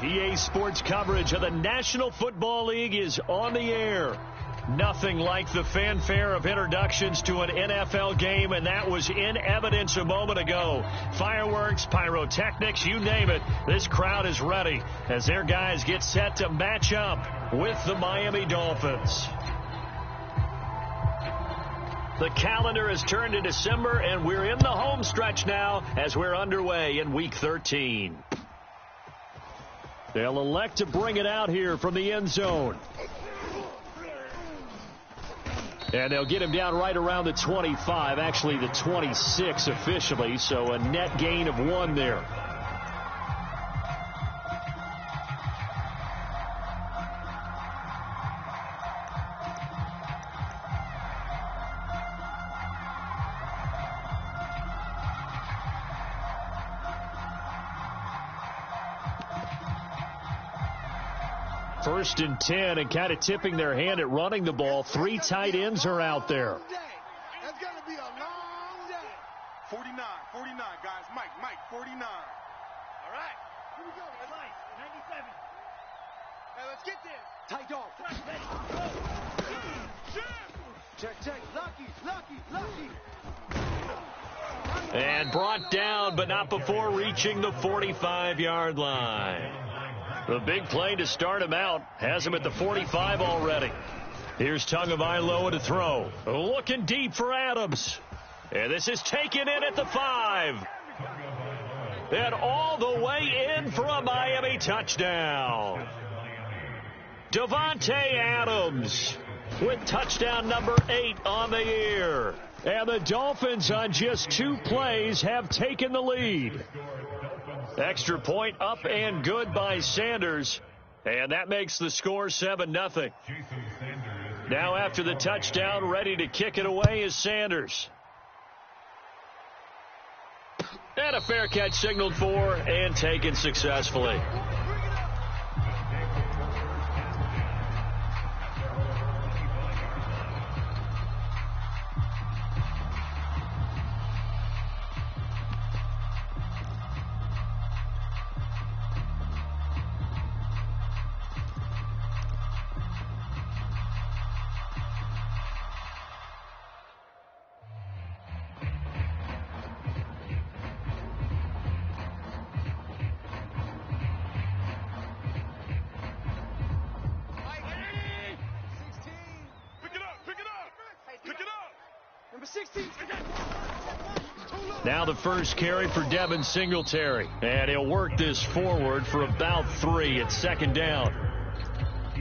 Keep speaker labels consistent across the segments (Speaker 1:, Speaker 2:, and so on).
Speaker 1: EA Sports coverage of the National Football League is on the air. Nothing like the fanfare of introductions to an NFL game, and that was in evidence a moment ago. Fireworks, pyrotechnics, you name it. This crowd is ready as their guys get set to match up with the Miami Dolphins. The calendar has turned to December, and we're in the home stretch now as we're underway in Week 13. They'll elect to bring it out here from the end zone. And they'll get him down right around the 25, actually the 26 officially, so a net gain of 1 there. First and 10, and kind of tipping their hand at running the ball. 3 tight ends are out there.
Speaker 2: That's going to be a long day. 49, guys. Mike, 49. All right. Here we go. Red line, 97. Hey, let's get there. Tight dog. Check. Lucky.
Speaker 1: And brought down, but not before reaching the 45-yard line. The big play to start him out has him at the 45 already. Here's Tagovailoa to throw. Looking deep for Adams. And this is taken in at the 5. And all the way in for a Miami touchdown. Davante Adams with touchdown number 8 on the year. And the Dolphins on just 2 plays have taken the lead. Extra point up and good by Sanders. And that makes the score 7-0. Now after the touchdown, ready to kick it away is Sanders. And a fair catch signaled for and taken successfully. Now the first carry for Devin Singletary. And he'll work this forward for about 3 at second down.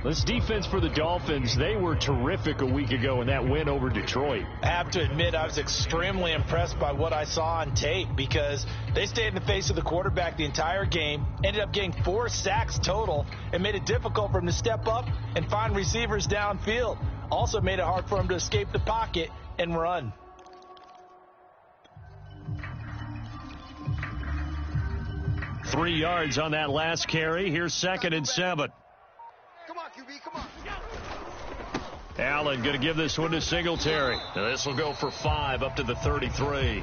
Speaker 1: This defense for the Dolphins, they were terrific a week ago in that win over Detroit.
Speaker 3: I have to admit, I was extremely impressed by what I saw on tape because they stayed in the face of the quarterback the entire game, ended up getting 4 sacks total, and made it difficult for him to step up and find receivers downfield. Also made it hard for him to escape the pocket and run.
Speaker 1: Three yards on that last carry. Here's 2nd and 7.
Speaker 2: Come on, QB, come on.
Speaker 1: Allen going to give this one to Singletary. Now this will go for 5 up to the 33.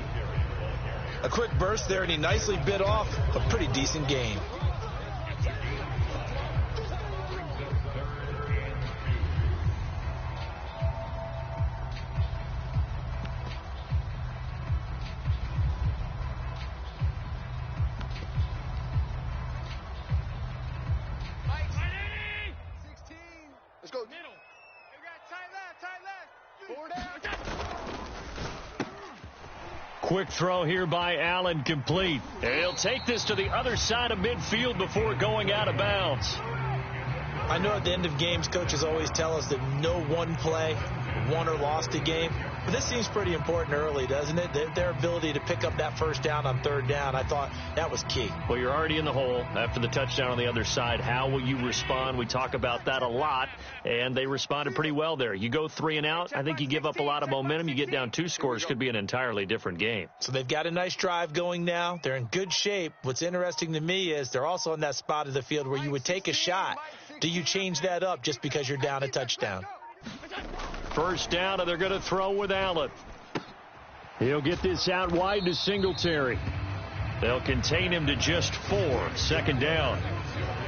Speaker 3: A quick burst there, and he nicely bit off a pretty decent gain.
Speaker 1: Quick throw here by Allen, complete. And he'll take this to the other side of midfield before going out of bounds.
Speaker 3: I know at the end of games, coaches always tell us that no one play won or lost a game. But this seems pretty important early, doesn't it? Their ability to pick up that first down on 3rd down, I thought that was key.
Speaker 1: Well, you're already in the hole after the touchdown on the other side. How will you respond? We talk about that a lot, and they responded pretty well there. You go 3 and out, I think you give up a lot of momentum. You get down 2 scores, could be an entirely different game.
Speaker 3: So they've got a nice drive going now. They're in good shape. What's interesting to me is they're also in that spot of the field where you would take a shot. Do you change that up just because you're down a touchdown?
Speaker 1: First down, and they're going to throw with Allen. He'll get this out wide to Singletary. They'll contain him to just 4. 2nd down.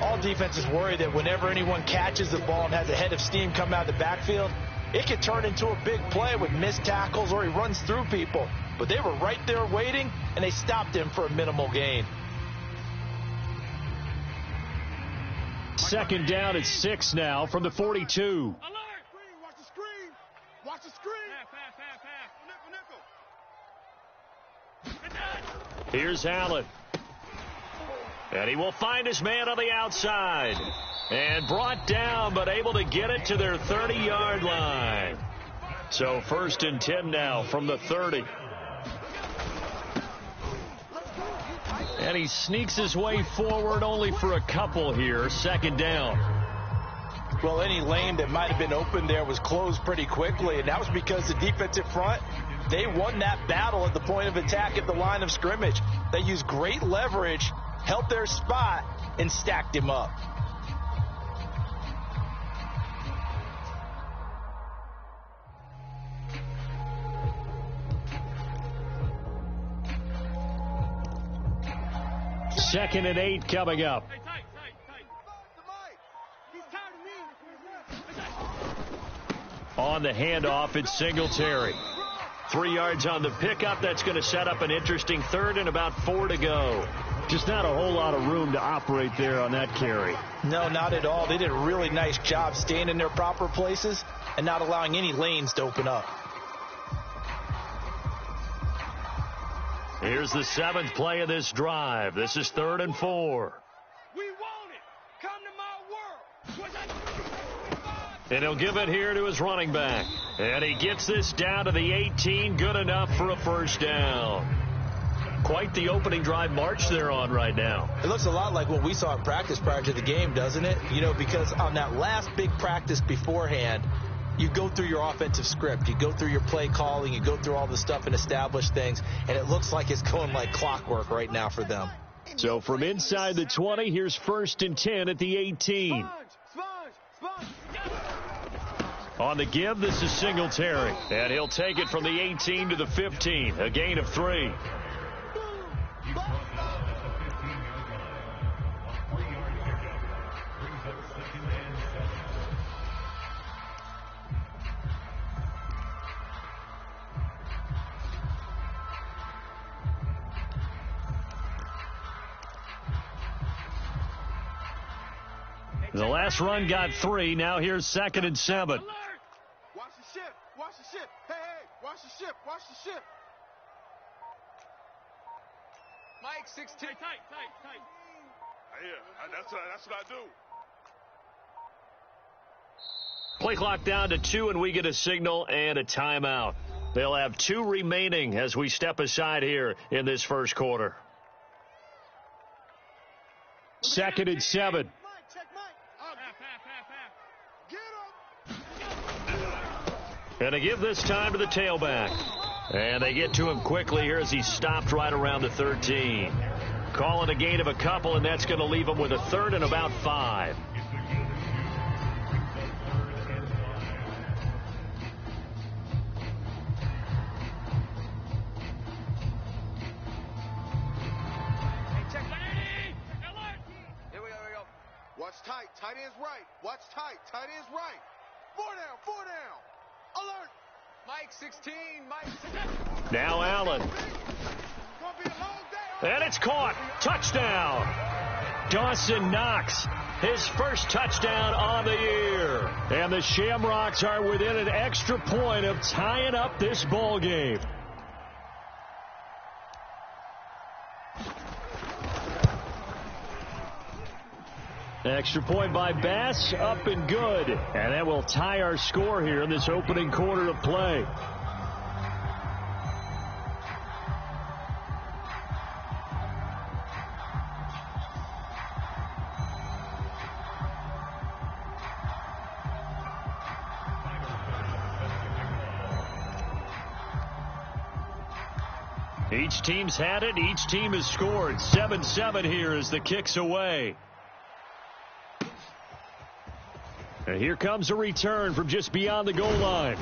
Speaker 3: All defenses worry that whenever anyone catches the ball and has a head of steam come out of the backfield, it could turn into a big play with missed tackles or he runs through people. But they were right there waiting, and they stopped him for a minimal gain.
Speaker 1: Second down at 6 now from the 42.
Speaker 2: Alert! Watch the screen! Watch the screen! Pass.
Speaker 1: Here's Allen. And he will find his man on the outside. And brought down, but able to get it to their 30-yard line. So 1st and 10 now from the 30. And he sneaks his way forward only for a couple here. 2nd down.
Speaker 3: Well, any lane that might have been open there was closed pretty quickly, and that was because the defensive front, they won that battle at the point of attack at the line of scrimmage. They used great leverage, held their spot, and stacked him up.
Speaker 1: Second and 8 coming up. On the handoff, it's Singletary. 3 yards on the pickup. That's going to set up an interesting 3rd and about 4 to go. Just not a whole lot of room to operate there on that carry.
Speaker 3: No, not at all. They did a really nice job staying in their proper places and not allowing any lanes to open up.
Speaker 1: Here's the 7th play of this drive. This is 3rd and 4.
Speaker 2: We want it. Come to my world.
Speaker 1: And he'll give it here to his running back. And he gets this down to the 18. Good enough for a 1st down. Quite the opening drive march they're on right now.
Speaker 3: It looks a lot like what we saw in practice prior to the game, doesn't it? You know, because on that last big practice beforehand, you go through your offensive script. You go through your play calling. You go through all the stuff and establish things. And it looks like it's going like clockwork right now for them.
Speaker 1: So from inside the 20, here's 1st and 10 at the 18. On the give, this is Singletary. And he'll take it from the 18 to the 15. A gain of 3. The last run got 3. Now here's 2nd and 7.
Speaker 2: Watch the ship. Watch the ship. Hey, watch the ship. Watch the ship. Mike, 16. Tight. Yeah, that's what I do.
Speaker 1: Play clock down to 2, and we get a signal and a timeout. They'll have 2 remaining as we step aside here in this first quarter. 2nd and 7. And they give this time to the tailback. And they get to him quickly here as he's stopped right around the 13. Calling a gain of a couple, and that's going to leave him with a 3rd and about 5.
Speaker 2: Here we go. Watch tight. Tight end's right. Watch tight. Tight end's right. 4 down. Alert! Mike 16, Mike.
Speaker 1: Now Allen. And it's caught. Touchdown. Dawson Knox, his first touchdown on the year. And the Shamrocks are within an extra point of tying up this ball game. Extra point by Bass, up and good. And that will tie our score here in this opening quarter of play. Each team's had it. Each team has scored. 7-7 here as the kick's away. And here comes a return from just beyond the goal line.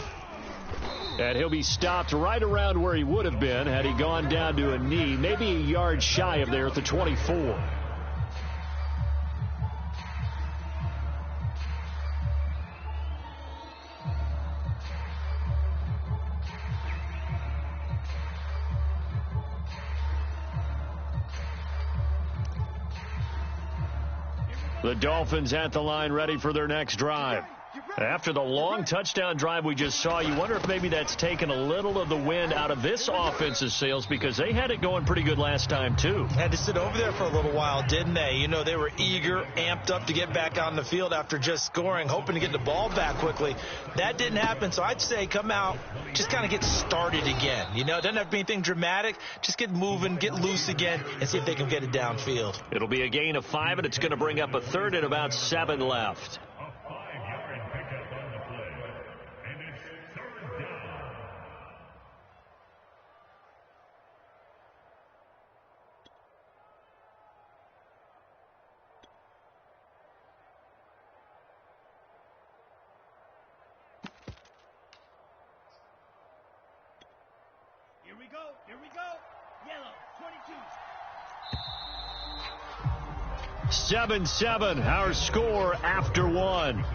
Speaker 1: And he'll be stopped right around where he would have been had he gone down to a knee, maybe a yard shy of there at the 24. The Dolphins at the line ready for their next drive. After the long touchdown drive we just saw, you wonder if maybe that's taken a little of the wind out of this offense's sails because they had it going pretty good last time, too.
Speaker 3: Had to sit over there for a little while, didn't they? You know, they were eager, amped up to get back on the field after just scoring, hoping to get the ball back quickly. That didn't happen, so I'd say come out, just kind of get started again. You know, it doesn't have to be anything dramatic. Just get moving, get loose again, and see if they can get it downfield.
Speaker 1: It'll be a gain of 5, and it's going to bring up a third and about 7 left.
Speaker 2: Here we go. Yellow, 22.
Speaker 1: 7-7, our score after 1.
Speaker 2: Mike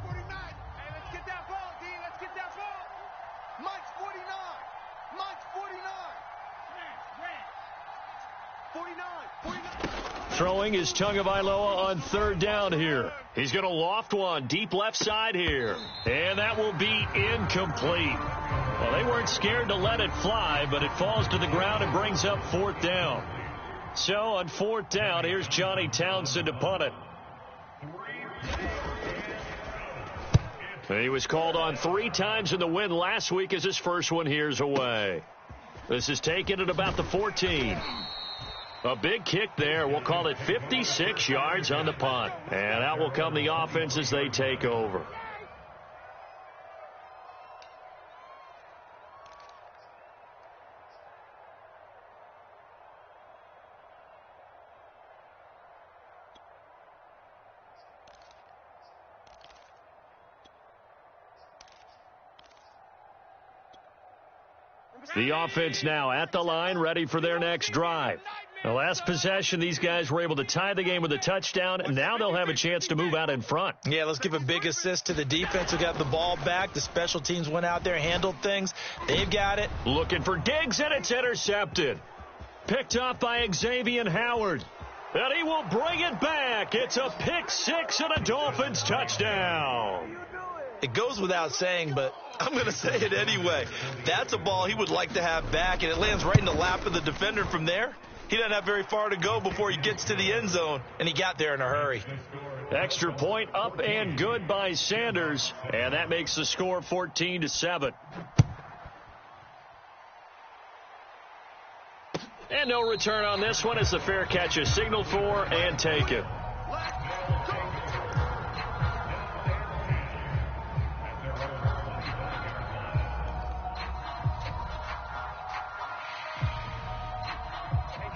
Speaker 2: 49. Hey, let's get that ball, D. Let's get that ball. Mike's 49. Mike's 49. 49.
Speaker 1: Throwing is Tagovailoa on third down here. He's going to loft one deep left side here. And that will be incomplete. Well, they weren't scared to let it fly, but it falls to the ground and brings up fourth down. So on fourth down, here's Johnny Townsend to punt it. He was called on 3 times in the win last week as his first one here's away. This is taken at about the 14. A big kick there. We'll call it 56 yards on the punt. And out will come the offense as they take over. The offense now at the line, ready for their next drive. The last possession, these guys were able to tie the game with a touchdown, and now they'll have a chance to move out in front.
Speaker 3: Yeah, let's give a big assist to the defense who got the ball back. The special teams went out there, handled things. They've got it.
Speaker 1: Looking for Diggs, and it's intercepted. Picked off by Xavier Howard. And he will bring it back. It's a pick 6 and a Dolphins touchdown.
Speaker 3: It goes without saying, but I'm going to say it anyway. That's a ball he would like to have back, and it lands right in the lap of the defender from there. He doesn't have very far to go before he gets to the end zone, and he got there in a hurry.
Speaker 1: Extra point up and good by Sanders, and that makes the score 14-7. And no return on this one as the fair catch is signaled for and taken.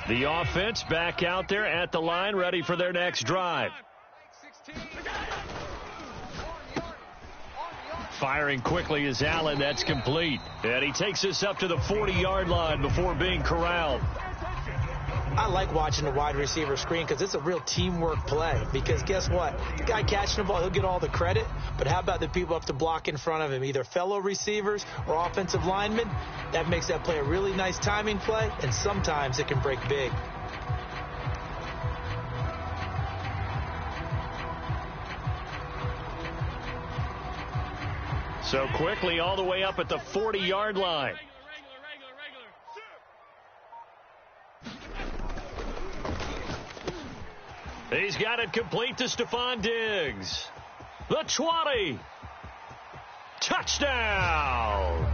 Speaker 1: The offense back out there at the line, ready for their next drive. Firing quickly is Allen. That's complete. And he takes us up to the 40-yard line before being corralled.
Speaker 3: I like watching the wide receiver screen because it's a real teamwork play. Because guess what? The guy catching the ball, he'll get all the credit. But how about the people up to block in front of him, either fellow receivers or offensive linemen? That makes that play a really nice timing play, and sometimes it can break big.
Speaker 1: So quickly all the way up at the 40-yard line. He's got it complete to Stephon Diggs. The 20. Touchdown.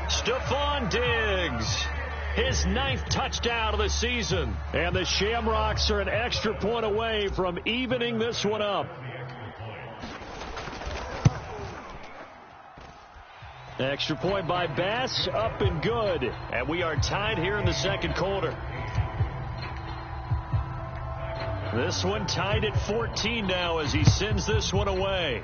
Speaker 1: Stephon Diggs. His 9th touchdown of the season. And the Shamrocks are an extra point away from evening this one up. Extra point by Bass, up and good. And we are tied here in the second quarter. This one tied at 14 now as he sends this one away.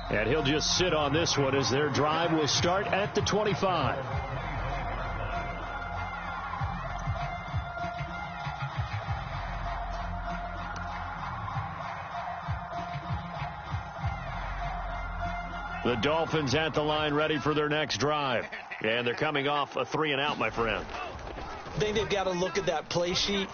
Speaker 1: And he'll just sit on this one as their drive will start at the 25. The Dolphins at the line ready for their next drive. And they're coming off a 3-and-out, my friend.
Speaker 3: I think they've got to look at that play sheet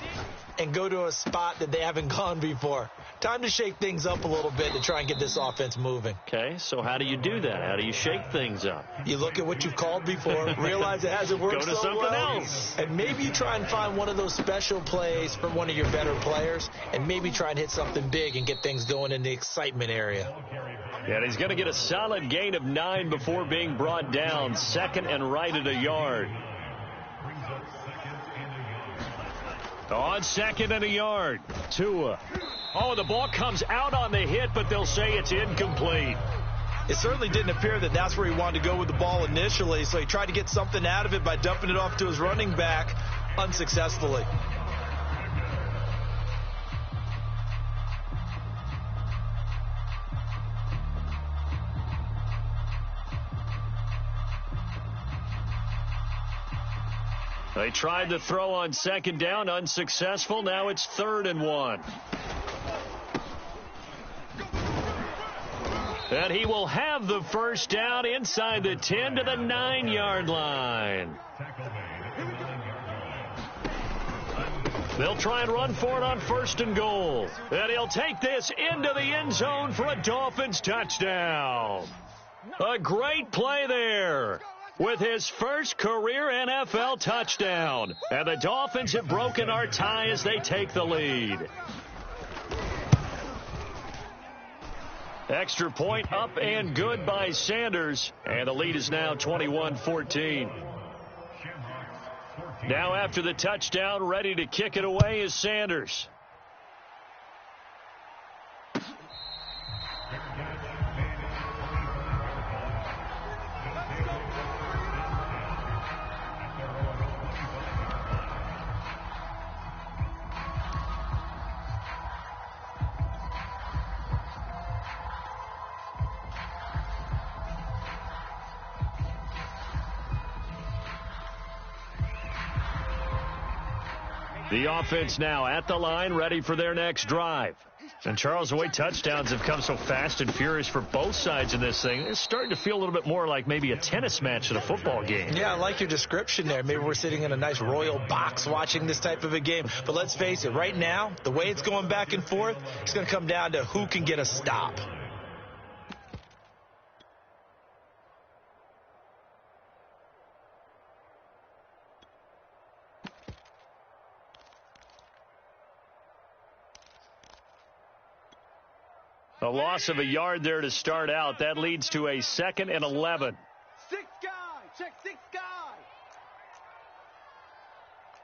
Speaker 3: and go to a spot that they haven't gone before. Time to shake things up a little bit to try and get this offense moving.
Speaker 1: Okay, so how do you do that? How do you shake things up?
Speaker 3: You look at what you've called before, realize it hasn't worked
Speaker 1: Go to
Speaker 3: so
Speaker 1: something
Speaker 3: well,
Speaker 1: else.
Speaker 3: and maybe you try and find one of those special plays from one of your better players, and maybe try and hit something big and get things going in the excitement area.
Speaker 1: And he's going to get a solid gain of 9 before being brought down. Second and right at a yard. On second and a yard, Tua. Oh, the ball comes out on the hit, but they'll say it's incomplete.
Speaker 3: It certainly didn't appear that that's where he wanted to go with the ball initially, so he tried to get something out of it by dumping it off to his running back unsuccessfully.
Speaker 1: They tried to throw on second down, unsuccessful. Now it's 3rd and 1. And he will have the first down inside the 10 to the 9-yard line. They'll try and run for it on 1st and goal. And he'll take this into the end zone for a Dolphins touchdown. A great play there, with his first career NFL touchdown. And the Dolphins have broken our tie as they take the lead. Extra point up and good by Sanders. And the lead is now 21-14. Now after the touchdown, ready to kick it away is Sanders. The offense now at the line, ready for their next drive. And, Charles, the way touchdowns have come so fast and furious for both sides in this thing, it's starting to feel a little bit more like maybe a tennis match at a football game.
Speaker 3: Yeah, I like your description there. Maybe we're sitting in a nice royal box watching this type of a game. But let's face it, right now, the way it's going back and forth, it's going to come down to who can get a stop.
Speaker 1: A loss of a yard there to start out. That leads to a 2nd and 11.
Speaker 2: 6 guy. Check 6 guy.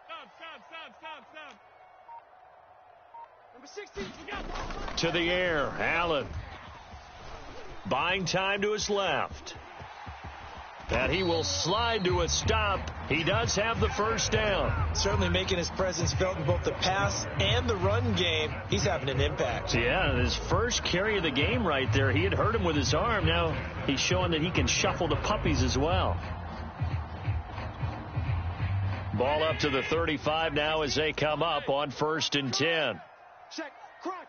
Speaker 2: Stop. Number 16.
Speaker 1: To the air, Allen. Buying time to his left. And he will slide to a stop. He does have the first down.
Speaker 3: Certainly making his presence felt in both the pass and the run game. He's having an impact.
Speaker 1: Yeah, his first carry of the game right there. He had hurt him with his arm. Now he's showing that he can shuffle the puppies as well. Ball up to the 35 now as they come up on 1st and 10.
Speaker 2: Check. Crunch.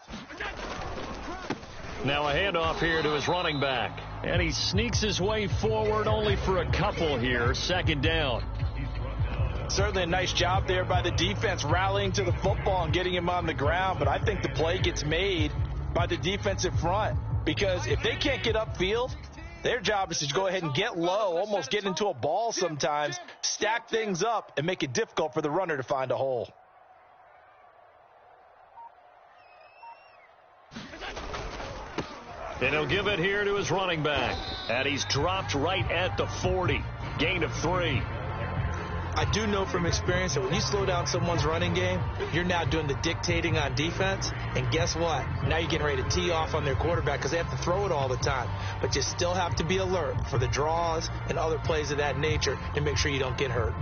Speaker 1: Now a handoff here to his running back. And he sneaks his way forward only for a couple here. 2nd down.
Speaker 3: Certainly a nice job there by the defense rallying to the football and getting him on the ground. But I think the play gets made by the defensive front. Because if they can't get upfield, their job is to go ahead and get low, almost get into a ball sometimes, stack things up, and make it difficult for the runner to find a hole.
Speaker 1: And he'll give it here to his running back. And he's dropped right at the 40. Gain of 3.
Speaker 3: I do know from experience that when you slow down someone's running game, you're now doing the dictating on defense. And guess what? Now you're getting ready to tee off on their quarterback because they have to throw it all the time. But you still have to be alert for the draws and other plays of that nature to make sure you don't get hurt.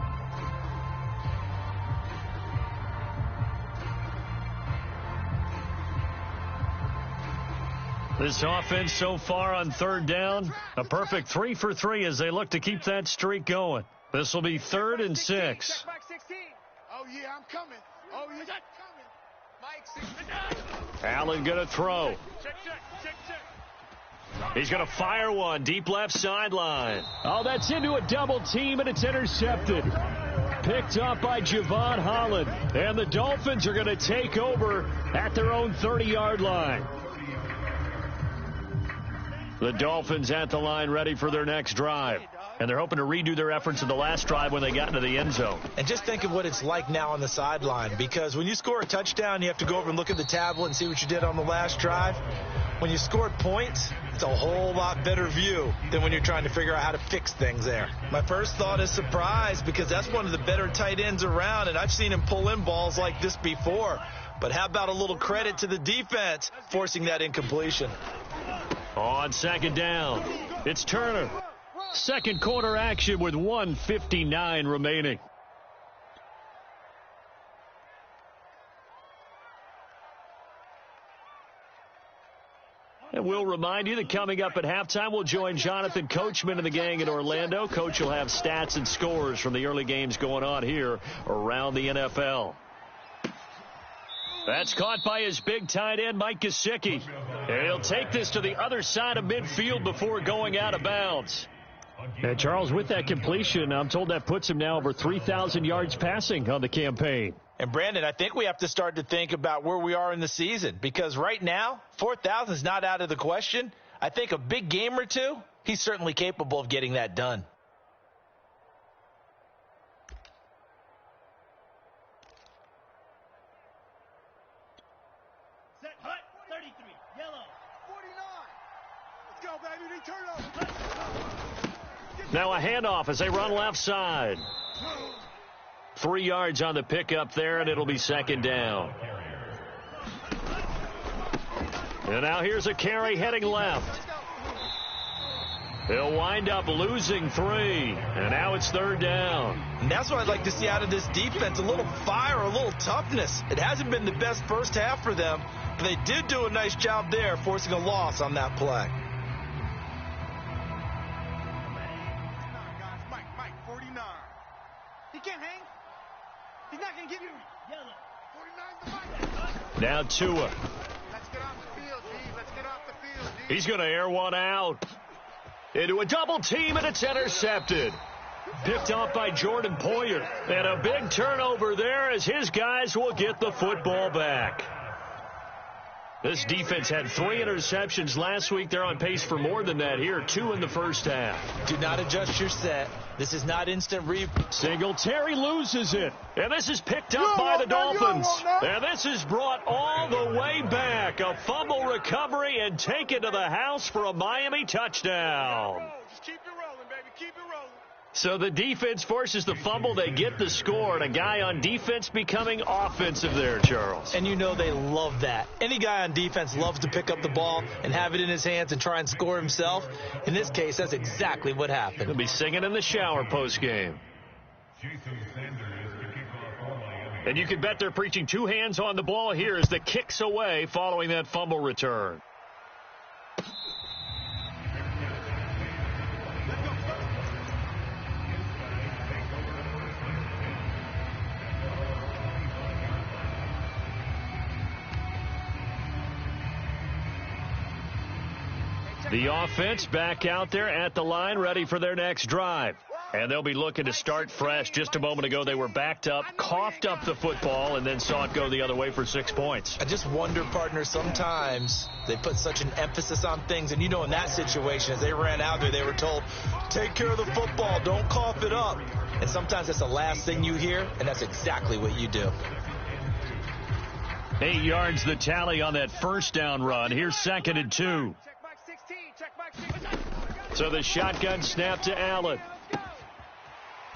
Speaker 1: This offense so far on 3rd down, a perfect 3 for 3 as they look to keep that streak going. This will be 3rd and 6.
Speaker 2: Check Mike 16. Oh, yeah, I'm coming. Oh, yeah, I'm coming. Mike 16.
Speaker 1: Allen going to throw.
Speaker 2: Check.
Speaker 1: He's going to fire one deep left sideline.
Speaker 4: Oh, that's into a double team, and it's intercepted. Picked up by Javon Holland. And the Dolphins are going to take over at their own 30-yard line.
Speaker 1: The Dolphins at the line ready for their next drive. And they're hoping to redo their efforts in the last drive when they got into the end zone.
Speaker 3: And just think of what it's like now on the sideline, because when you score a touchdown, you have to go over and look at the tablet and see what you did on the last drive. When you scored points, it's a whole lot better view than when you're trying to figure out how to fix things there. My first thought is surprise, because that's one of the better tight ends around, and I've seen him pull in balls like this before. But how about a little credit to the defense forcing that incompletion?
Speaker 1: On second down, it's Turner. Second quarter action with 1:59 remaining. And we'll remind you that coming up at halftime, we'll join Jonathan Coachman and the gang in Orlando. Coach will have stats and scores from the early games going on here around the NFL. That's caught by his big tight end, Mike Gesicki. And he'll take this to the other side of midfield before going out of bounds.
Speaker 4: And Charles, with that completion, I'm told that puts him now over 3,000 yards passing on the campaign.
Speaker 3: And, Brandon, I think we have to start to think about where we are in the season, because right now, 4,000 is not out of the question. I think a big game or two, he's certainly capable of getting that done.
Speaker 2: Set, hut, 33, yellow, 49. Let's go, baby, they turn over.
Speaker 1: Now a handoff as they run left side. 3 yards on the pickup there, and it'll be second down. And now here's a carry heading left. He'll wind up losing 3, and now it's third down.
Speaker 3: And that's what I'd like to see out of this defense, a little fire, a little toughness. It hasn't been the best first half for them, but they did do a nice job there, forcing a loss on that play.
Speaker 2: He's not going to give you yellow. 49's the
Speaker 1: Now Tua.
Speaker 2: Let's get off the field, D. Let's get off the field, D.
Speaker 1: He's going to air one out. Into a double team, and it's intercepted. Picked off by Jordan Poyer. And a big turnover there as his guys will get the football back. This defense had 3 interceptions last week. They're on pace for more than that here, 2 in the first half.
Speaker 3: Do not adjust your set. This is not instant replay.
Speaker 1: Singletary loses it. And this is picked up by the Dolphins. And this is brought all the way back. A fumble recovery and taken to the house for a Miami touchdown.
Speaker 2: Just keep it rolling, baby. Keep it rolling.
Speaker 1: So the defense forces the fumble. They get the score, and a guy on defense becoming offensive there, Charles.
Speaker 3: And you know they love that. Any guy on defense loves to pick up the ball and have it in his hands and try and score himself. In this case, that's exactly what happened.
Speaker 1: He'll be singing in the shower postgame. And you can bet they're preaching 2 hands on the ball here as the kick's away following that fumble return. The offense back out there at the line, ready for their next drive. And they'll be looking to start fresh. Just a moment ago, they were backed up, coughed up the football, and then saw it go the other way for 6 points.
Speaker 3: I just wonder, partner, sometimes they put such an emphasis on things. And you know, in that situation, as they ran out there, they were told, take care of the football, don't cough it up. And sometimes that's the last thing you hear, and that's exactly what you do.
Speaker 1: 8 yards the tally on that first down run. Here's 2nd and 2. So the shotgun snap to Allen.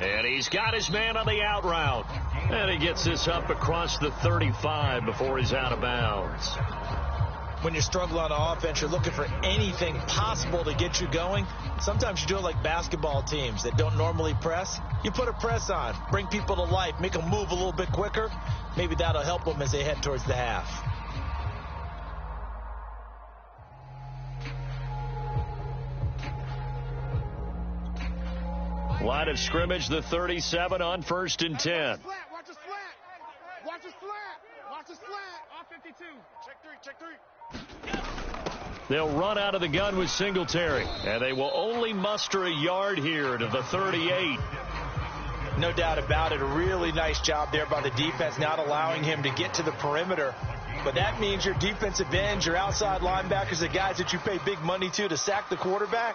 Speaker 1: And he's got his man on the out route. And he gets this up across the 35 before he's out of bounds.
Speaker 3: When you struggle on offense, you're looking for anything possible to get you going. Sometimes you do it like basketball teams that don't normally press. You put a press on, bring people to life, make them move a little bit quicker. Maybe that'll help them as they head towards the half.
Speaker 1: Line of scrimmage, the 37 on 1st and 10.
Speaker 2: Watch a slant. Watch a slant. Watch a slant. Off 52. Check 3.
Speaker 1: They'll run out of the gun with Singletary, and they will only muster a yard here to the 38.
Speaker 3: No doubt about it. A really nice job there by the defense, not allowing him to get to the perimeter. But that means your defensive ends, your outside linebackers, the guys that you pay big money to sack the quarterback,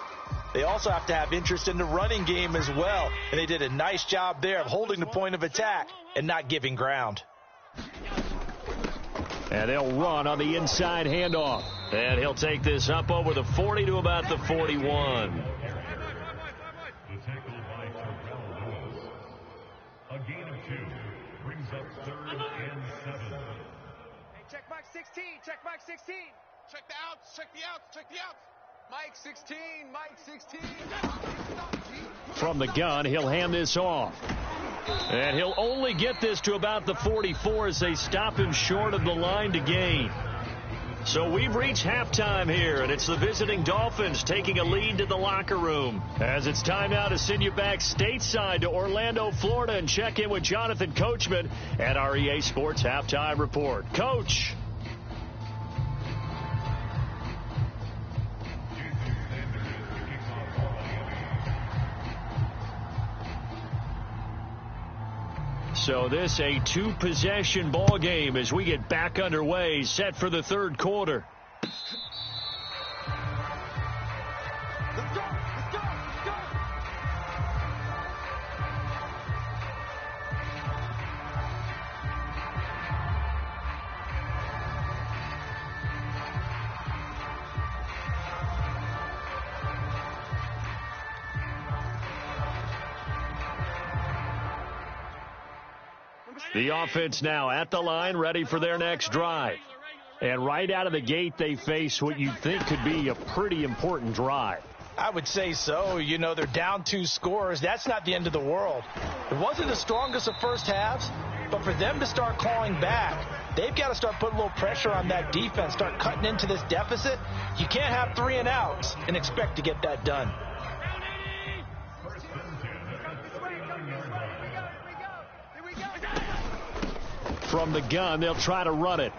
Speaker 3: they also have to have interest in the running game as well. And they did a nice job there of holding the point of attack and not giving ground.
Speaker 4: And they'll run on the inside handoff.
Speaker 1: And he'll take this up over the 40 to about the 41.
Speaker 5: A gain of 2 brings up 3rd and 7.
Speaker 2: Hey, check Mike 16. Check Mike 16. Check the outs. Check the outs. Check the outs. Mike 16. Mike 16.
Speaker 4: From the gun, he'll hand this off.
Speaker 1: And he'll only get this to about the 44 as they stop him short of the line to gain. So we've reached halftime here, and it's the visiting Dolphins taking a lead to the locker room. As it's time now to send you back stateside to Orlando, Florida, and check in with Jonathan Coachman at our EA Sports Halftime Report. Coach. So this a two-possession ball game as we get back underway, set for the third quarter. The offense now at the line, ready for their next drive. And right out of the gate, they face what you'd think could be a pretty important drive.
Speaker 3: I would say so. You know, they're down 2 scores. That's not the end of the world. It wasn't the strongest of first halves, but for them to start clawing back, they've got to start putting a little pressure on that defense, start cutting into this deficit. You can't have 3 and outs and expect to get that done.
Speaker 4: From the gun, they'll try to run it.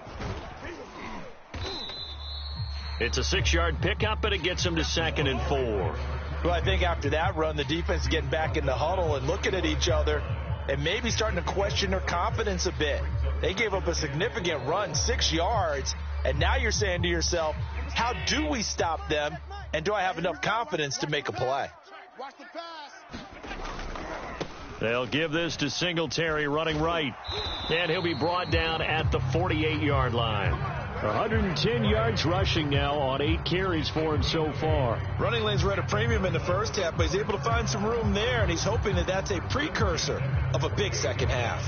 Speaker 1: It's a 6-yard pickup, but it gets them to 2nd and 4.
Speaker 3: Well, I think after that run, the defense is getting back in the huddle and looking at each other and maybe starting to question their confidence a bit. They gave up a significant run, 6 yards, and now you're saying to yourself, how do we stop them, and do I have enough confidence to make a play?
Speaker 2: Watch the pass.
Speaker 1: They'll give this to Singletary running right. And he'll be brought down at the 48-yard line.
Speaker 4: 110 yards rushing now on 8 carries for him so far.
Speaker 3: Running lanes were at a premium in the first half, but he's able to find some room there, and he's hoping that that's a precursor of a big second half.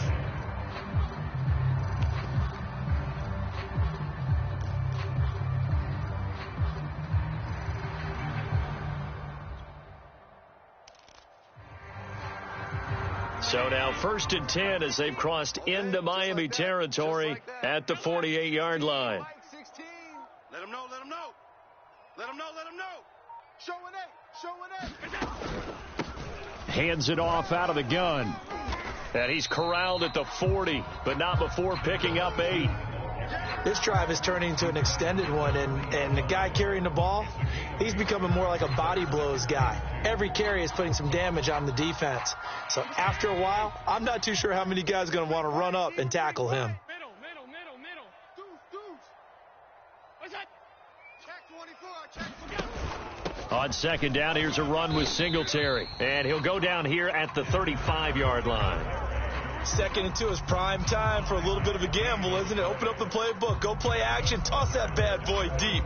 Speaker 1: So now 1st and 10 as they've crossed into Miami territory at the 48-yard line.
Speaker 2: Let him know, let him know. Let him know, let him know. Show an 8, show an 8.
Speaker 4: Hands it off out of the gun.
Speaker 1: And he's corralled at the 40, but not before picking up 8.
Speaker 3: This drive is turning into an extended one, and the guy carrying the ball, he's becoming more like a body blows guy. Every carry is putting some damage on the defense. So after a while, I'm not too sure how many guys are going to want to run up and tackle him.
Speaker 2: Middle. Deuce. What's that? Check 24,
Speaker 1: On 2nd down, here's a run with Singletary. And he'll go down here at the 35-yard line.
Speaker 3: 2nd and 2 is prime time for a little bit of a gamble, isn't it? Open up the playbook, go play action, toss that bad boy deep.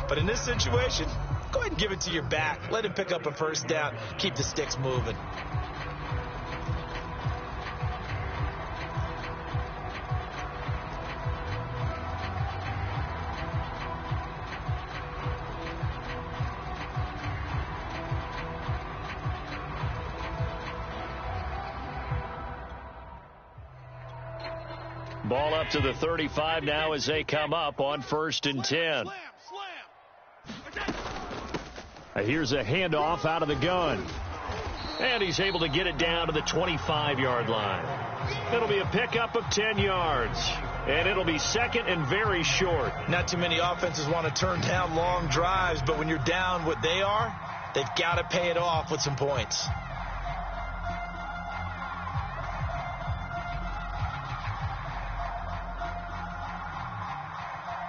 Speaker 3: But in this situation, go ahead and give it to your back. Let him pick up a 1st down, keep the sticks moving.
Speaker 1: Ball up to the 35 now as they come up on 1st and 10.
Speaker 4: Here's a handoff out of the gun.
Speaker 1: And he's able to get it down to the 25-yard line. It'll be a pickup of 10 yards. and it'll be second and very short.
Speaker 3: Not too many offenses want to turn down long drives, but when you're down what they are, they've got to pay it off with some points.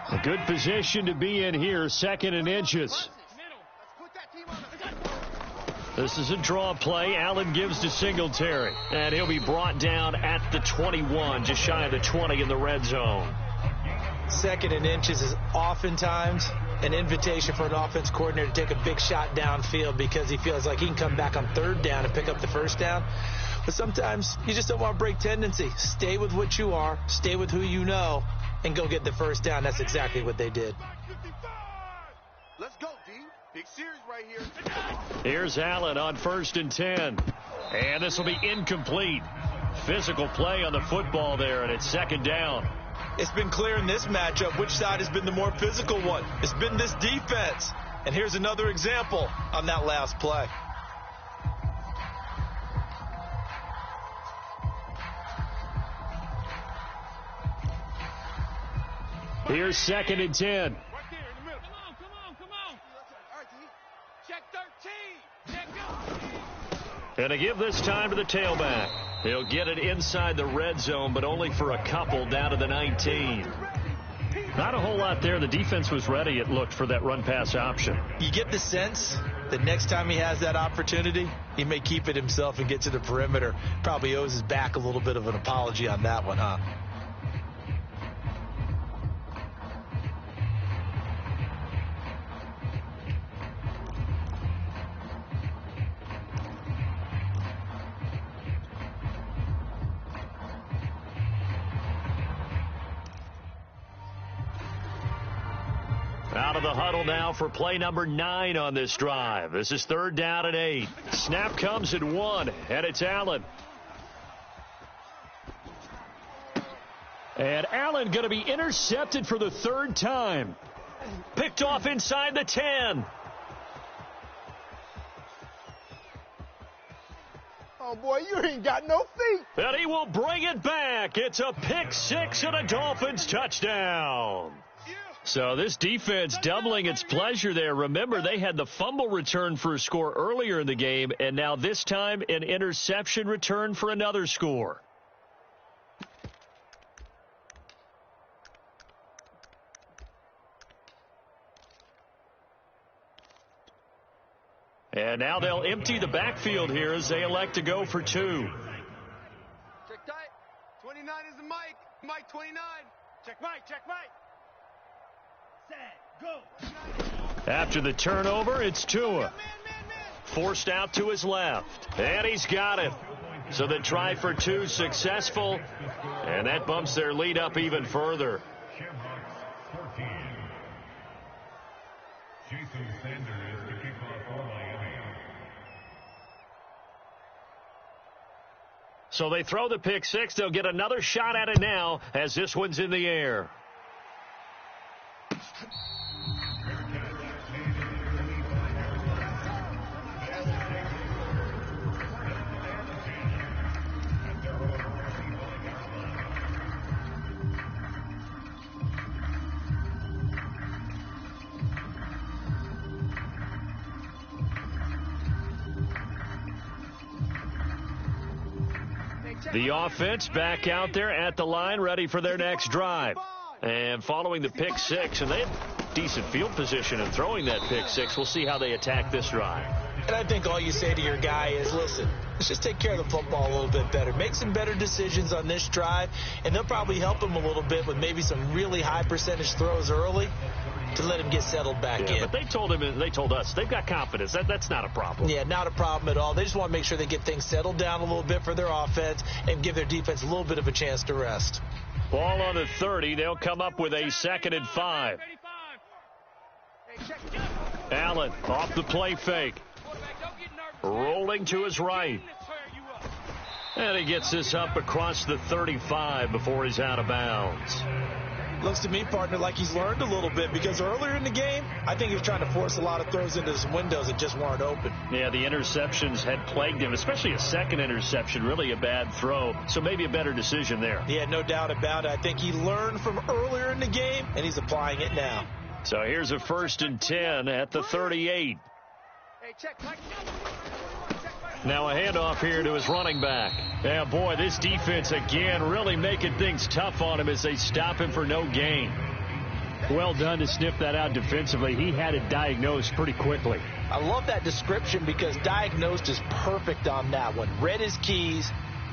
Speaker 4: A good position to be in here, second and inches. This is a draw play. Allen gives to Singletary, and he'll be brought down at the 21, just shy of the 20 in the red zone.
Speaker 3: Second and inches is oftentimes an invitation for an offense coordinator to take a big shot downfield because he feels like he can come back on third down and pick up the first down. But sometimes you just don't want to break tendency. Stay with what you are, stay with who you know, and go get the first down. That's exactly what they did.
Speaker 2: Let's go, D. Big series right here.
Speaker 4: Here's Allen on 1st and 10. And this will be incomplete. Physical play on the football there, and it's second down.
Speaker 3: It's been clear in this matchup which side has been the more physical one. It's been this defense. And here's another example on that last play.
Speaker 4: Here's 2nd and 10. And to give this time to the tailback. He'll get it inside the red zone, but only for a couple down to the 19. Not a whole lot there. The defense was ready, it looked, for that run-pass option.
Speaker 3: You get the sense that next time he has that opportunity, he may keep it himself and get to the perimeter. Probably owes his back a little bit of an apology on that one, huh?
Speaker 4: Out of the huddle now for play number 9 on this drive. This is 3rd down and 8. Snap comes at 1, and it's Allen. And Allen going to be intercepted for the 3rd time. Picked off inside the 10.
Speaker 2: Oh, boy, you ain't got no feet.
Speaker 4: And he will bring it back. It's a pick 6 and a Dolphins touchdown. So this defense doubling its pleasure there. Remember, they had the fumble return for a score earlier in the game, and now this time an interception return for another score. And now they'll empty the backfield here as they elect to go for 2.
Speaker 2: Check tight. 29 is the Mike. Mike 29. Check Mike. Check Mike. Go.
Speaker 4: After the turnover, it's Tua. Forced out to his left. And he's got it. So the try for 2 successful. And that bumps their lead up even further. So they throw the pick 6. They'll get another shot at it now as this one's in the air. The offense back out there at the line, ready for their next drive. And following the pick 6, and they have decent field position in throwing that pick 6. We'll see how they attack this drive.
Speaker 3: And I think all you say to your guy is, listen, let's just take care of the football a little bit better. Make some better decisions on this drive, and they'll probably help him a little bit with maybe some really high percentage throws early to let him get settled back in.
Speaker 4: But they told him, and they told us, they've got confidence. That's not a problem.
Speaker 3: Yeah, not a problem at all. They just want to make sure they get things settled down a little bit for their offense and give their defense a little bit of a chance to rest.
Speaker 4: Ball on the 30. They'll come up with a 2nd and 5. Allen off the play fake. Rolling to his right. And he gets this up across the 35 before he's out of bounds.
Speaker 3: Looks to me, partner, like he's learned a little bit, because earlier in the game, I think he was trying to force a lot of throws into some windows that just weren't open.
Speaker 4: Yeah, the interceptions had plagued him, especially a second interception, really a bad throw. So maybe a better decision there.
Speaker 3: Yeah, no doubt about it. I think he learned from earlier in the game, and he's applying it now.
Speaker 4: So here's a 1st and 10 at the 38.
Speaker 2: Hey, check.
Speaker 4: Now a handoff here to his running back. Yeah, boy, this defense again really making things tough on him as they stop him for no gain. Well done to sniff that out defensively. He had it diagnosed pretty quickly.
Speaker 3: I love that description because diagnosed is perfect on that one. Read his keys,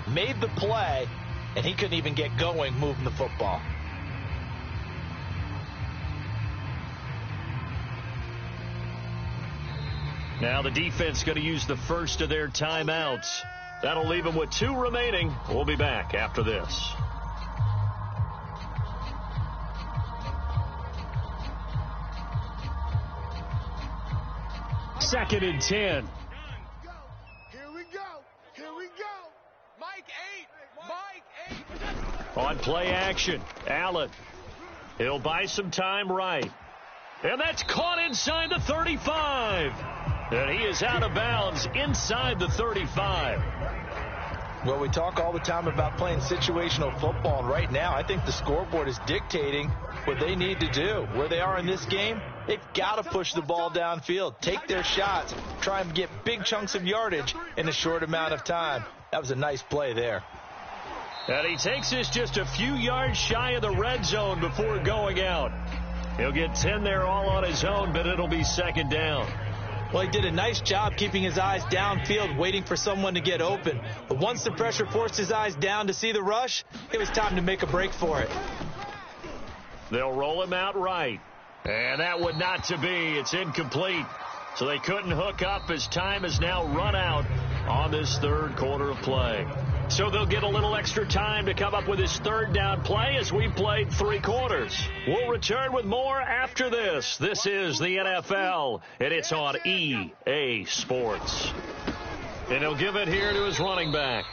Speaker 3: made the play, and he couldn't even get going moving the football.
Speaker 4: Now the defense going to use the first of their timeouts. That'll leave them with 2 remaining. We'll be back after this. Second and 10.
Speaker 2: Here we go. Mike 8.
Speaker 4: On play action, Allen. He'll buy some time right. And that's caught inside the 35. And he is out of bounds inside the 35.
Speaker 3: Well, we talk all the time about playing situational football, and right now I think the scoreboard is dictating what they need to do. Where they are in this game, they've got to push the ball downfield, take their shots, try and get big chunks of yardage in a short amount of time. That was a nice play there.
Speaker 4: And he takes this just a few yards shy of the red zone before going out. He'll get 10 there all on his own, but it'll be second down.
Speaker 3: Well, he did a nice job keeping his eyes downfield, waiting for someone to get open. But once the pressure forced his eyes down to see the rush, it was time to make a break for it.
Speaker 4: They'll roll him out right. And that would not to be. It's incomplete. So they couldn't hook up as time has now run out on this third quarter of play. So they'll get a little extra time to come up with his third down play as we played 3 quarters. We'll return with more after this. This is the NFL, and it's on EA Sports. And he'll give it here to his running back.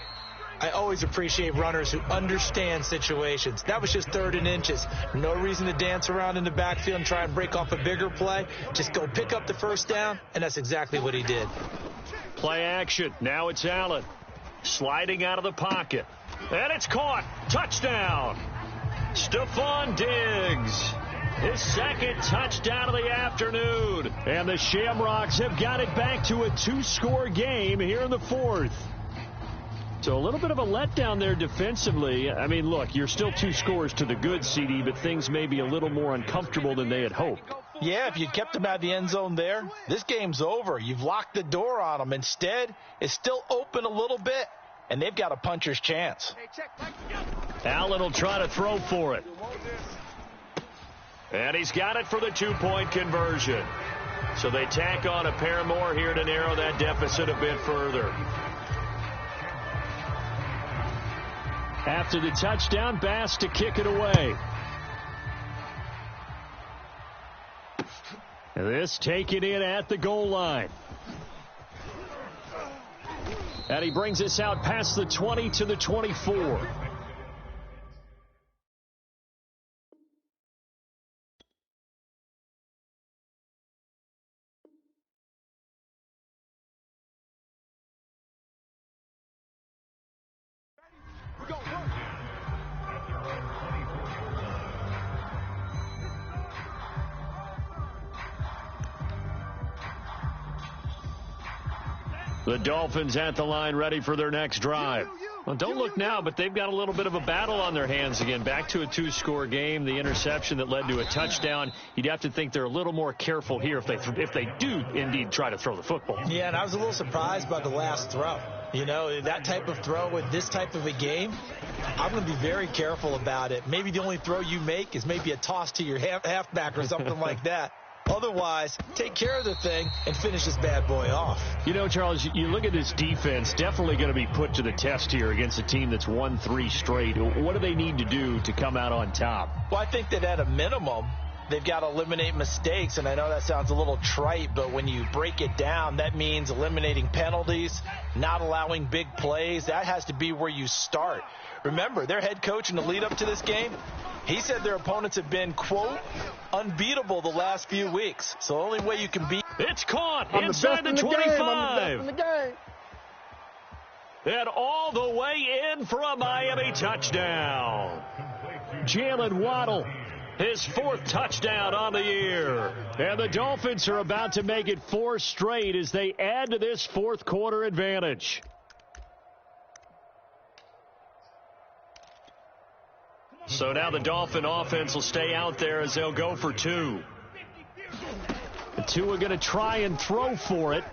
Speaker 3: I always appreciate runners who understand situations. That was just 3rd and inches. No reason to dance around in the backfield and try and break off a bigger play. Just go pick up the first down, and that's exactly what he did.
Speaker 4: Play action. Now it's Allen. Sliding out of the pocket. And it's caught. Touchdown. Stephon Diggs. His second touchdown of the afternoon. And the Shamrocks have got it back to a 2-score game here in the 4th. So a little bit of a letdown there defensively. I mean, look, you're still 2 scores to the good, CD, but things may be a little more uncomfortable than they had hoped.
Speaker 3: Yeah, if you'd kept them out of the end zone there, this game's over. You've locked the door on them. Instead, it's still open a little bit, and they've got a puncher's chance.
Speaker 4: Allen will try to throw for it. And he's got it for the 2-point conversion. So they tack on a pair more here to narrow that deficit a bit further. After the touchdown, Bass to kick it away. This taken in at the goal line. And he brings us out past the 20 to the 24. The Dolphins at the line ready for their next drive. Well, don't look now, but they've got a little bit of a battle on their hands again. Back to a 2-score game. The interception that led to a touchdown. You'd have to think they're a little more careful here if they do indeed try to throw the football.
Speaker 3: Yeah, and I was a little surprised by the last throw. You know, that type of throw with this type of a game, I'm going to be very careful about it. Maybe the only throw you make is maybe a toss to your halfback or something like that. Otherwise, take care of the thing and finish this bad boy off.
Speaker 4: You know, Charles, you look at this defense, definitely going to be put to the test here against a team that's won 3 straight. What do they need to do to come out on top?
Speaker 3: Well, I think that at a minimum, they've got to eliminate mistakes, and I know that sounds a little trite, but when you break it down, that means eliminating penalties, not allowing big plays. That has to be where you start. Remember, their head coach in the lead-up to this game, He said their opponents have been, quote, unbeatable the last few weeks. So the only way you can beat...
Speaker 4: It's caught inside the 25. And all the way in for a Miami touchdown. Jalen Waddle, his 4th touchdown on the year. And the Dolphins are about to make it 4 straight as they add to this 4th quarter advantage. So now the Dolphin offense will stay out there as they'll go for 2. The 2 are going to try and throw for it.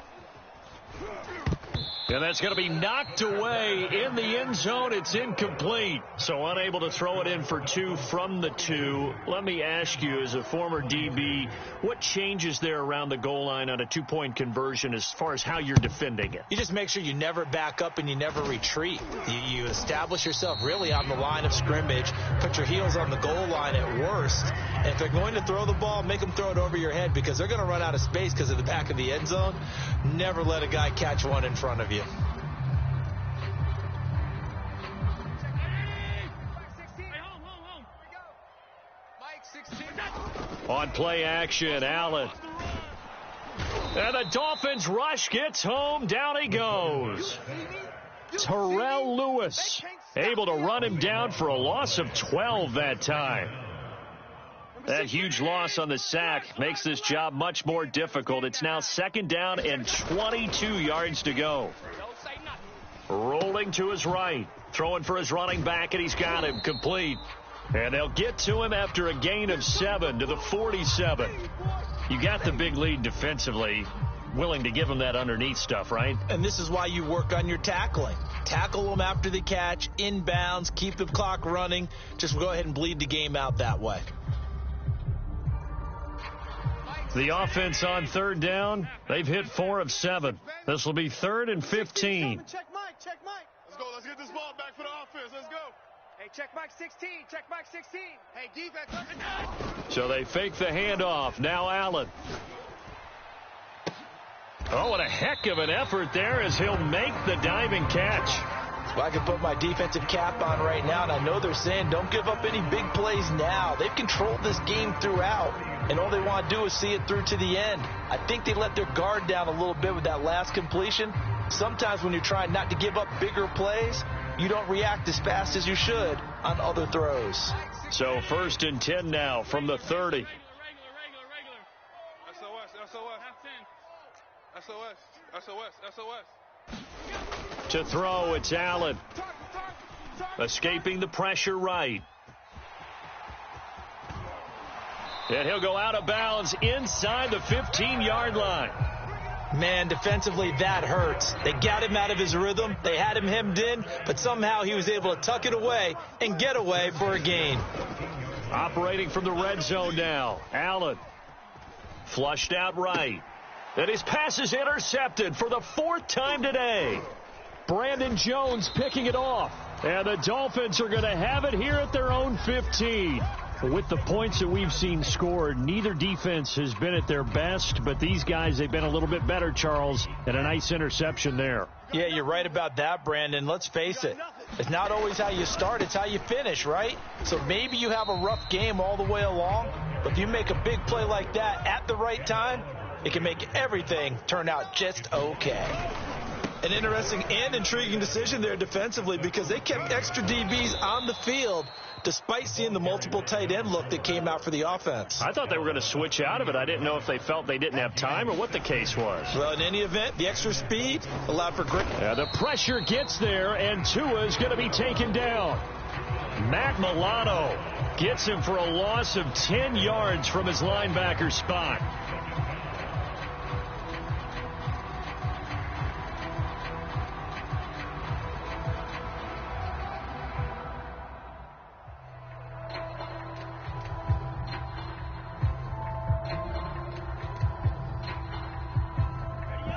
Speaker 4: And that's going to be knocked away in the end zone. It's incomplete. So unable to throw it in for 2 from the 2. Let me ask you, as a former DB, what changes there around the goal line on a 2-point conversion as far as how you're defending it?
Speaker 3: You just make sure you never back up and you never retreat. You establish yourself really on the line of scrimmage. Put your heels on the goal line at worst. And if they're going to throw the ball, make them throw it over your head because they're going to run out of space because of the back of the end zone. Never let a guy catch one in front of you.
Speaker 4: On play action, Allen. And the Dolphins rush gets home. Down he goes. Terrell Lewis able to run him down for a loss of 12 that time. That huge loss on the sack makes this job much more difficult. It's now 2nd down and 22 yards to go. Rolling to his right. Throwing for his running back, and he's got him complete. And they'll get to him after a gain of 7 to the 47. You got the big lead defensively. Willing to give him that underneath stuff, right?
Speaker 3: And this is why you work on your tackling. Tackle them after the catch, inbounds, keep the clock running. Just go ahead and bleed the game out that way.
Speaker 4: The offense on 3rd down, they've hit 4 of 7. This will be 3rd and 15.
Speaker 2: Check Mike. Let's go. Let's get this ball back for the offense. Let's go. Hey, check Mike 16. Check Mike 16. Hey, defense.
Speaker 4: So they fake the handoff. Now Allen. Oh, what a heck of an effort there as he'll make the diving catch.
Speaker 3: Well, I can put my defensive cap on right now, and I know they're saying don't give up any big plays now. They've controlled this game throughout, and all they want to do is see it through to the end. I think they let their guard down a little bit with that last completion. Sometimes when you're trying not to give up bigger plays, you don't react as fast as you should on other throws.
Speaker 4: So 1st and 10 now from the 30.
Speaker 2: SOS.
Speaker 4: To throw, it's Allen. Escaping the pressure right. And he'll go out of bounds inside the 15-yard line.
Speaker 3: Man, defensively, that hurts. They got him out of his rhythm. They had him hemmed in, but somehow he was able to tuck it away and get away for a gain.
Speaker 4: Operating from the red zone now. Allen. Flushed out right. And his pass is intercepted for the 4th time today. Brandon Jones picking it off. And the Dolphins are going to have it here at their own 15. With the points that we've seen scored, neither defense has been at their best, but these guys, they've been a little bit better, Charles, and a nice interception there.
Speaker 3: Yeah, you're right about that, Brandon. Let's face it. It's not always how you start, it's how you finish, right? So maybe you have a rough game all the way along, but if you make a big play like that at the right time, it can make everything turn out just okay. An interesting and intriguing decision there defensively because they kept extra DBs on the field despite seeing the multiple tight end look that came out for the offense.
Speaker 4: I thought they were going to switch out of it. I didn't know if they felt they didn't have time or what the case was.
Speaker 3: Well, in any event, the extra speed allowed for great.
Speaker 4: The pressure gets there, and Tua is going to be taken down. Matt Milano gets him for a loss of 10 yards from his linebacker spot.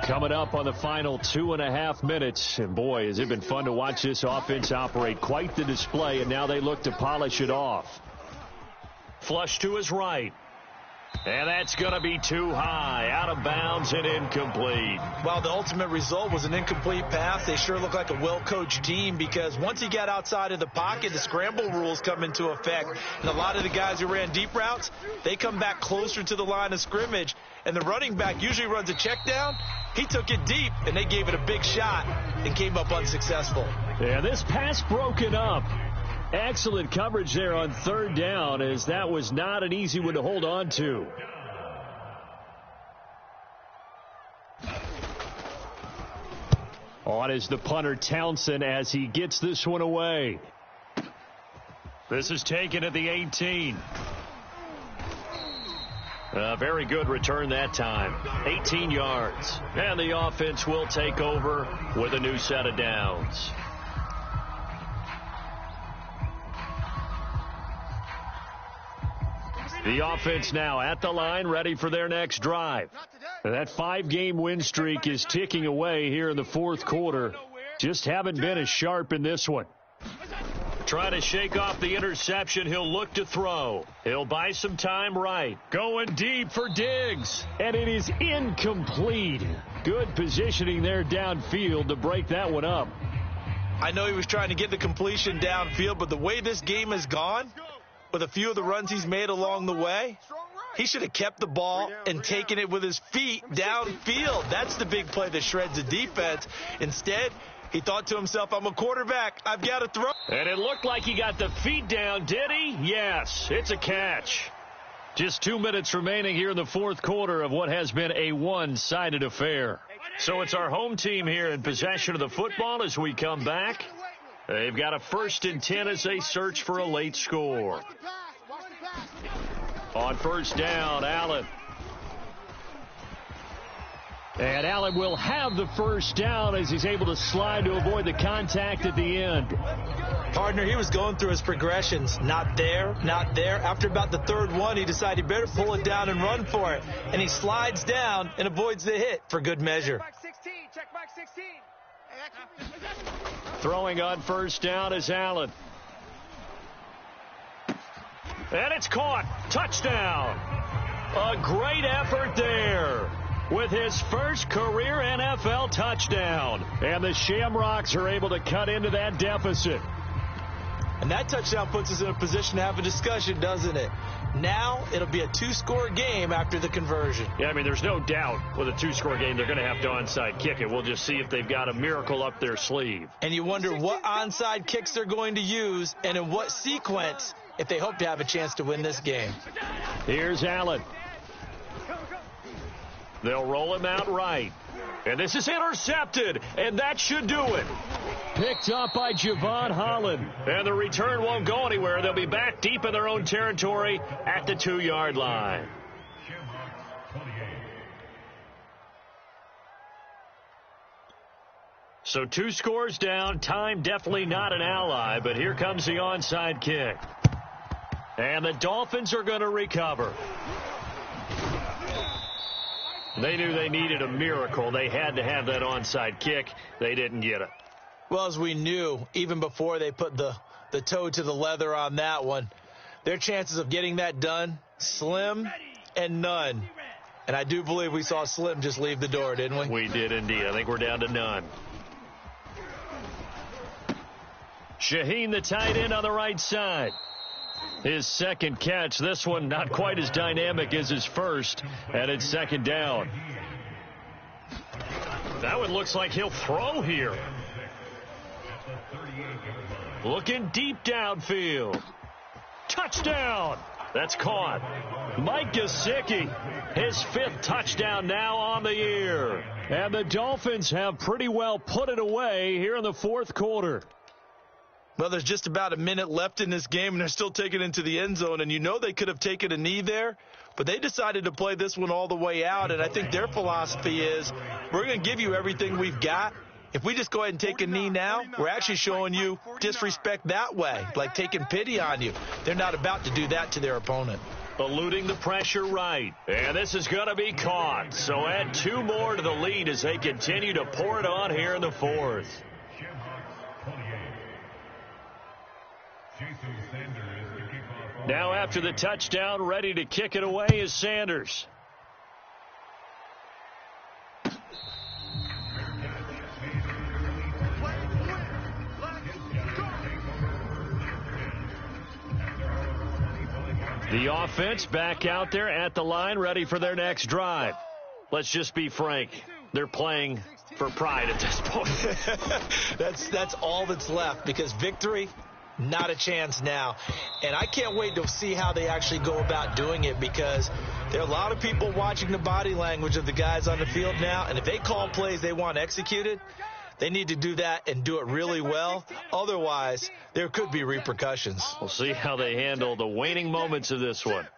Speaker 4: Coming up on the final 2.5 minutes. And boy, has it been fun to watch this offense operate. Quite the display, and now they look to polish it off. Flush to his right.
Speaker 1: And that's going to be too high, out of bounds and incomplete.
Speaker 3: Well, the ultimate result was an incomplete pass. They sure look like a well-coached team because once he got outside of the pocket, the scramble rules come into effect. And a lot of the guys who ran deep routes, they come back closer to the line of scrimmage. And the running back usually runs a check down. He took it deep, and they gave it a big shot and came up unsuccessful.
Speaker 4: Yeah, this pass broken up. Excellent coverage there on third down, as that was not an easy one to hold on to. On is the punter Townsend as he gets this one away.
Speaker 1: This is taken at the 18. A very good return that time. 18 yards. And the offense will take over with a new set of downs. The offense now at the line, ready for their next drive. That 5-game win streak is ticking away here in the fourth quarter. Just haven't been as sharp in this one. Trying to shake off the interception. He'll look to throw. He'll buy some time right. Going deep for Diggs.
Speaker 4: And it is incomplete. Good positioning there downfield to break that one up.
Speaker 3: I know he was trying to get the completion downfield, but the way this game has gone, with a few of the runs he's made along the way, he should have kept the ball and taken it with his feet downfield. That's the big play that shreds the defense. Instead, he thought to himself, I'm a quarterback. I've got to throw.
Speaker 1: And it looked like he got the feet down, did he? Yes, it's a catch.
Speaker 4: Just 2 minutes remaining here in the fourth quarter of what has been a one-sided affair.
Speaker 1: So it's our home team here in possession of the football as we come back. They've got a 1st and 10 as they search for a late score. On first down, Allen.
Speaker 4: And Allen will have the first down as he's able to slide to avoid the contact at the end.
Speaker 3: Partner, he was going through his progressions. Not there, not there. After about the third one, he decided he better pull it down and run for it. And he slides down and avoids the hit for good measure.
Speaker 2: Check back 16.
Speaker 1: Throwing on first down is Allen. And it's caught. Touchdown. A great effort there with his first career NFL touchdown. And the Shamrocks are able to cut into that deficit.
Speaker 3: And that touchdown puts us in a position to have a discussion, doesn't it? Now it'll be a 2-score game after the conversion.
Speaker 1: Yeah, I mean, there's no doubt with a 2-score game they're going to have to onside kick it. We'll just see if they've got a miracle up their sleeve.
Speaker 3: And you wonder what onside kicks they're going to use and in what sequence if they hope to have a chance to win this game.
Speaker 1: Here's Allen. They'll roll him out right. And this is intercepted, and that should do it.
Speaker 4: Picked up by Javon Holland.
Speaker 1: And the return won't go anywhere. They'll be back deep in their own territory at the 2-yard line. So 2 scores down. Time definitely not an ally, but here comes the onside kick. And the Dolphins are going to recover. They knew they needed a miracle. They had to have that onside kick. They didn't get it.
Speaker 3: Well, as we knew, even before they put the toe to the leather on that one, their chances of getting that done, slim and none. And I do believe we saw Slim just leave the door, didn't we?
Speaker 1: We did indeed. I think we're down to none. Shaheen, the tight end, on the right side. His second catch. This one not quite as dynamic as his first, and it's second down. That one looks like he'll throw here. Looking deep downfield. Touchdown. That's caught. Mike Gesicki, his 5th touchdown now on the year.
Speaker 4: And the Dolphins have pretty well put it away here in the fourth quarter.
Speaker 3: Well, there's just about a minute left in this game, and they're still taking it into the end zone. And you know they could have taken a knee there, but they decided to play this one all the way out. And I think their philosophy is, we're going to give you everything we've got. If we just go ahead and take a knee now, we're actually showing you disrespect that way, like taking pity on you. They're not about to do that to their opponent.
Speaker 1: Eluding the pressure right. And this is going to be caught. So add 2 more to the lead as they continue to pour it on here in the fourth. Now after the touchdown, ready to kick it away is Sanders. The offense back out there at the line, ready for their next drive. Let's just be frank. They're playing for pride at this point.
Speaker 3: That's all that's left, because victory, not a chance now. And I can't wait to see how they actually go about doing it, because there are a lot of people watching the body language of the guys on the field now, and if they call plays they want executed, they need to do that and do it really well. Otherwise, there could be repercussions.
Speaker 1: We'll see how they handle the waning moments of this one.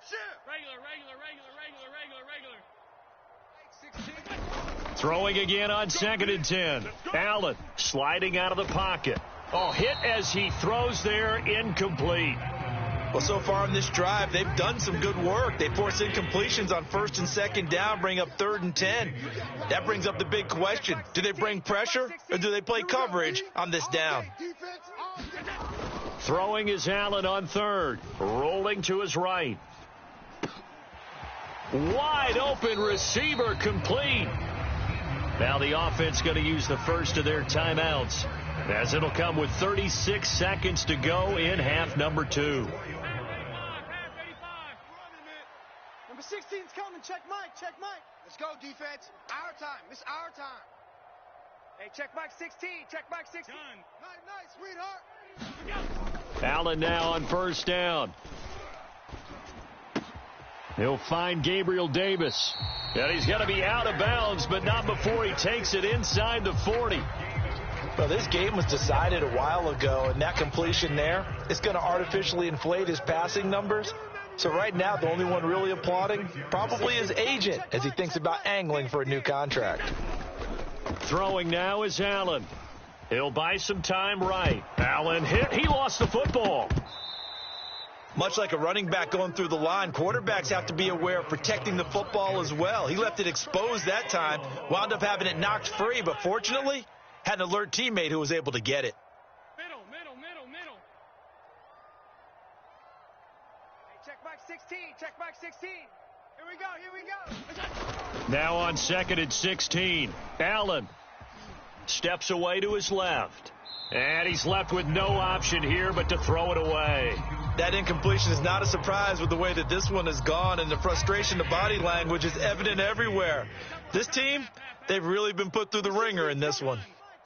Speaker 1: Throwing again on 2nd and 10. Allen sliding out of the pocket. Oh, hit as he throws there, incomplete.
Speaker 3: Well, so far in this drive, they've done some good work. They force incompletions on 1st and 2nd down, bring up 3rd and 10. That brings up the big question. Do they bring pressure, or do they play coverage on this down?
Speaker 1: Throwing is Allen on 3rd. Rolling to his right. Wide open receiver, complete. Now the offense going to use the first of their timeouts, as it'll come with 36 seconds to go in half number 2.
Speaker 2: Number 16's coming. Check Mike. Check Mike. Let's go, defense. Our time. It's our time. Hey, check Mike 16. Check Mike 16. Nice, sweetheart.
Speaker 1: Allen now on 1st down. He'll find Gabriel Davis. And he's going to be out of bounds, but not before he takes it inside the 40.
Speaker 3: Well, this game was decided a while ago, and that completion there is going to artificially inflate his passing numbers. So right now, the only one really applauding probably his agent as he thinks about angling for a new contract.
Speaker 1: Throwing now is Allen. He'll buy some time right. Allen hit. He lost the football.
Speaker 3: Much like a running back going through the line, quarterbacks have to be aware of protecting the football as well. He left it exposed that time, wound up having it knocked free, but fortunately had an alert teammate who was able to get it.
Speaker 2: Middle. Hey, check Mike 16. Check Mike 16. Here we go.
Speaker 1: Now on 2nd and 16. Allen steps away to his left. And he's left with no option here but to throw it away.
Speaker 3: That incompletion is not a surprise with the way that this one has gone, and the frustration, the body language is evident everywhere. This team, they've really been put through the ringer in this one.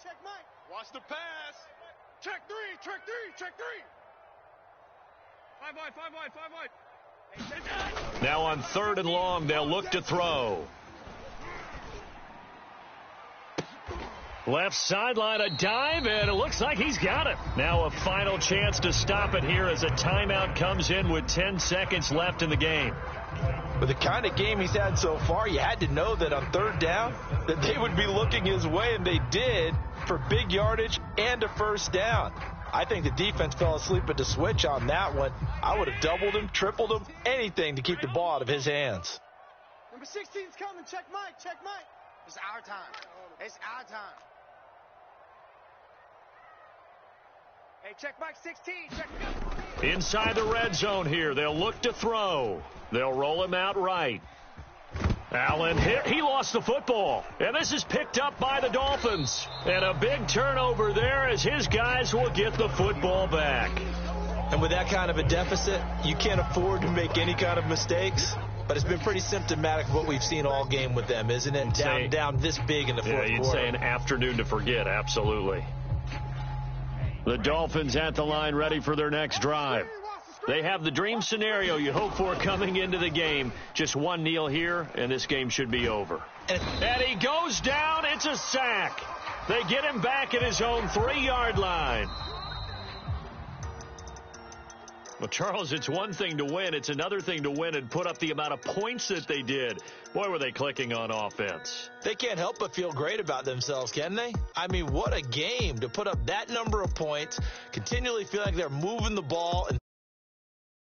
Speaker 2: Check Mike. Watch the pass. Check 3. Check 3. Check 3. 5 wide.
Speaker 1: Now on 3rd and long, they'll look to throw. Left sideline, a dive, and it looks like he's got it. Now a final chance to stop it here as a timeout comes in with 10 seconds left in the game.
Speaker 3: With the kind of game he's had so far, you had to know that on 3rd down that they would be looking his way, and they did, for big yardage and a 1st down. I think the defense fell asleep at the switch on that one. I would have doubled him, tripled him, anything to keep the ball out of his hands.
Speaker 2: Number 16's coming. Check Mike. Check Mike. It's our time. It's our time. Hey, check Mike 16. Check.
Speaker 1: Inside the red zone here, they'll look to throw. They'll roll him out right. Allen hit. He lost the football. And this is picked up by the Dolphins. And a big turnover there as his guys will get the football back.
Speaker 3: And with that kind of a deficit, you can't afford to make any kind of mistakes. But it's been pretty symptomatic of what we've seen all game with them, isn't it? Down this big in the fourth quarter.
Speaker 1: Yeah, you'd say an afternoon to forget, absolutely. The Dolphins at the line ready for their next drive. They have the dream scenario you hope for coming into the game. Just one kneel here, and this game should be over. And he goes down. It's a sack. They get him back at his own 3-yard line. Well, Charles, it's one thing to win. It's another thing to win and put up the amount of points that they did. Boy, were they clicking on offense.
Speaker 3: They can't help but feel great about themselves, can they? I mean, what a game to put up that number of points, continually feel like they're moving the ball. And